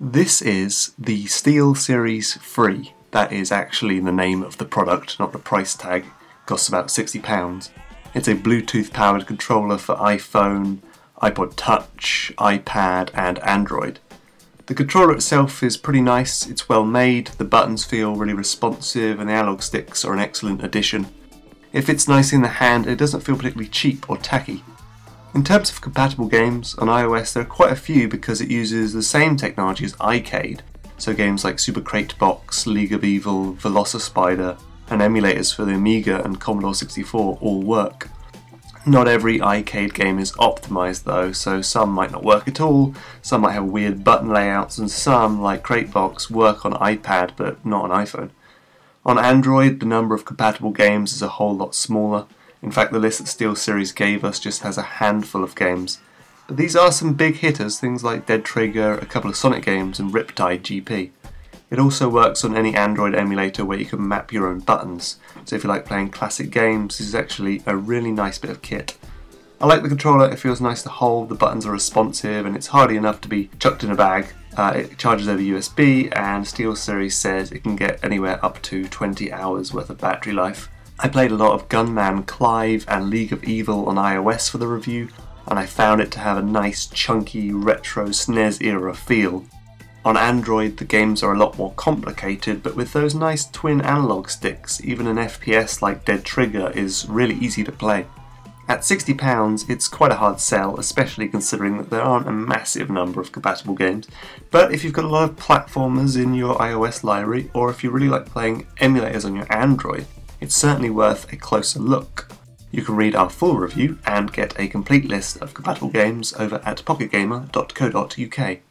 This is the SteelSeries Free. That is actually the name of the product, not the price tag. It costs about £60. It's a Bluetooth powered controller for iPhone, iPod Touch, iPad and Android. The controller itself is pretty nice, it's well made, the buttons feel really responsive and the analog sticks are an excellent addition. It fits nicely in the hand and it doesn't feel particularly cheap or tacky. In terms of compatible games, on iOS there are quite a few because it uses the same technology as iCade, so games like Super Crate Box, League of Evil, Velocispider and emulators for the Amiga and Commodore 64 all work. Not every iCade game is optimised though, so some might not work at all, some might have weird button layouts and some, like Cratebox, work on iPad but not on iPhone. On Android, the number of compatible games is a whole lot smaller. In fact, the list that SteelSeries gave us just has a handful of games. But these are some big hitters, things like Dead Trigger, a couple of Sonic games and Riptide GP. It also works on any Android emulator where you can map your own buttons, so if you like playing classic games, this is actually a really nice bit of kit. I like the controller, it feels nice to hold, the buttons are responsive and it's hardy enough to be chucked in a bag. It charges over USB and SteelSeries says it can get anywhere up to 20 hours worth of battery life. I played a lot of Gunman Clive and League of Evil on iOS for the review, and I found it to have a nice chunky retro SNES era feel. On Android the games are a lot more complicated, but with those nice twin analog sticks, even an FPS like Dead Trigger is really easy to play. At £60 it's quite a hard sell, especially considering that there aren't a massive number of compatible games, but if you've got a lot of platformers in your iOS library, or if you really like playing emulators on your Android, it's certainly worth a closer look. You can read our full review and get a complete list of compatible games over at pocketgamer.co.uk.